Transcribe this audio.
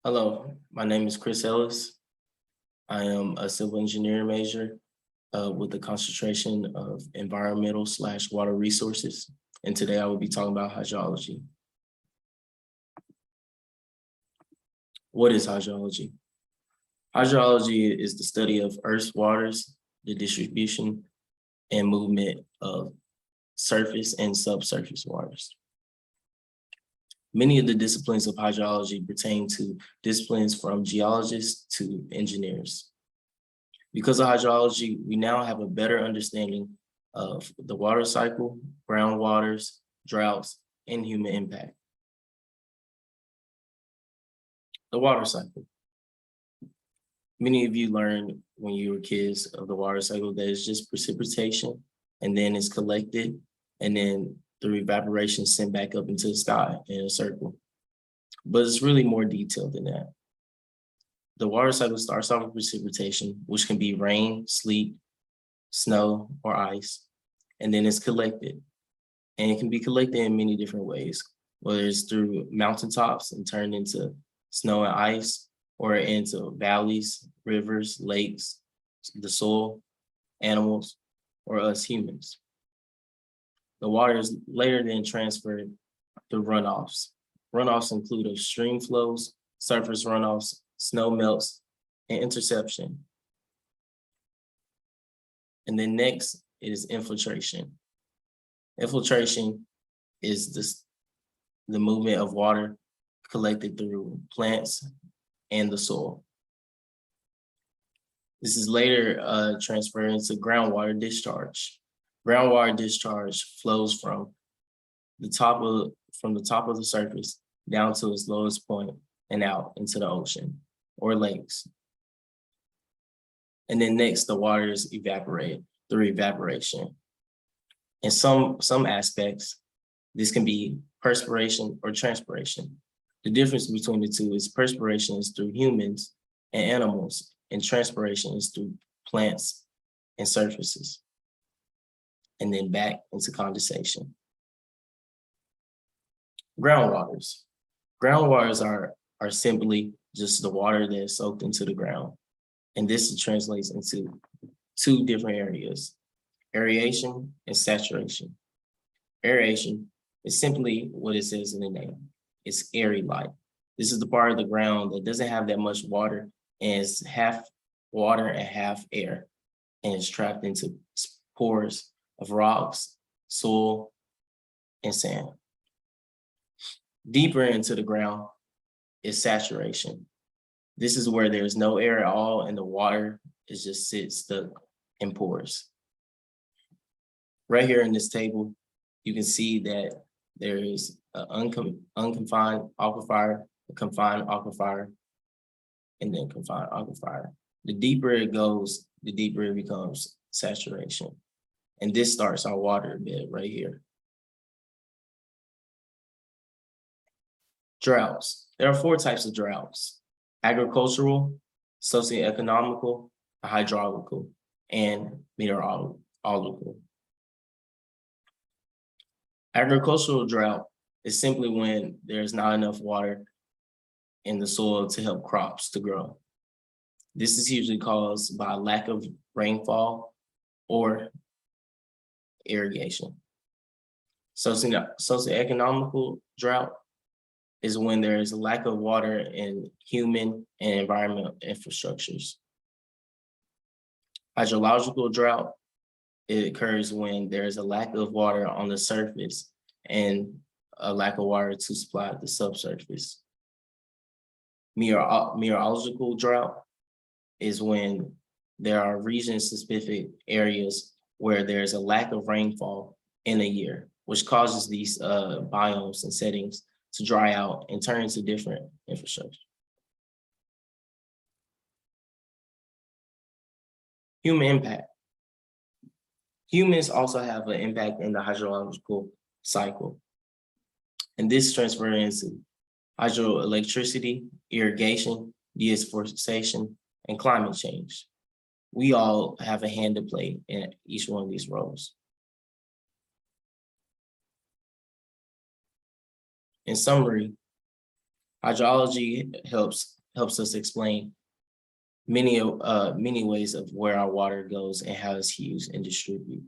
Hello, my name is Chris Ellis. I am a civil engineering major with a concentration of environmental/water resources. And today I will be talking about hydrology. What is hydrology? Hydrology is the study of Earth's waters, the distribution and movement of surface and subsurface waters. Many of the disciplines of hydrology pertain to disciplines from geologists to engineers. Because of hydrology, we now have a better understanding of the water cycle, groundwaters, droughts, and human impact. The water cycle. Many of you learned when you were kids of the water cycle that it's just precipitation, and then it's collected, and then through evaporation sent back up into the sky in a circle. But it's really more detailed than that. The water cycle starts off with precipitation, which can be rain, sleet, snow, or ice, and then it's collected. And it can be collected in many different ways, whether it's through mountaintops and turned into snow and ice, or into valleys, rivers, lakes, the soil, animals, or us humans. The water is later then transferred through runoffs. Runoffs include of stream flows, surface runoffs, snow melts, and interception. And then next is infiltration. Infiltration is the movement of water collected through plants and the soil. This is later transferred into groundwater discharge. Groundwater discharge flows from the top of the surface down to its lowest point and out into the ocean or lakes. And then next, the water is evaporated through evaporation. In some aspects, this can be perspiration or transpiration. The difference between the two is perspiration is through humans and animals, and transpiration is through plants and surfaces. And then back into condensation. Groundwaters. Groundwaters are simply just the water that is soaked into the ground. And this translates into two different areas, aeration and saturation. Aeration is simply what it says in the name. It's airy like. This is the part of the ground that doesn't have that much water and it's half water and half air. And it's trapped into pores of rocks, soil, and sand. Deeper into the ground is saturation. This is where there's no air at all and the water is just sits stuck in pores. Right here in this table, you can see that there is an unconfined aquifer, a confined aquifer, and then confined aquifer. The deeper it goes, the deeper it becomes saturation. And this starts our water bed right here. Droughts. There are 4 types of droughts: agricultural, socioeconomical, hydraulical, and meteorological. Agricultural drought is simply when there's not enough water in the soil to help crops to grow. This is usually caused by lack of rainfall or irrigation. Socioeconomical drought is when there is a lack of water in human and environmental infrastructures. Hydrological drought, it occurs when there is a lack of water on the surface and a lack of water to supply the subsurface. Meteorological drought is when there are region-specific areas where there's a lack of rainfall in a year, which causes these biomes and settings to dry out and turn into different infrastructure. Human impact. Humans also have an impact in the hydrological cycle. And this transfers into hydroelectricity, irrigation, deforestation, and climate change. We all have a hand to play in each one of these roles. In summary, Hydrology helps us explain many ways of where our water goes and how it's used and distributed.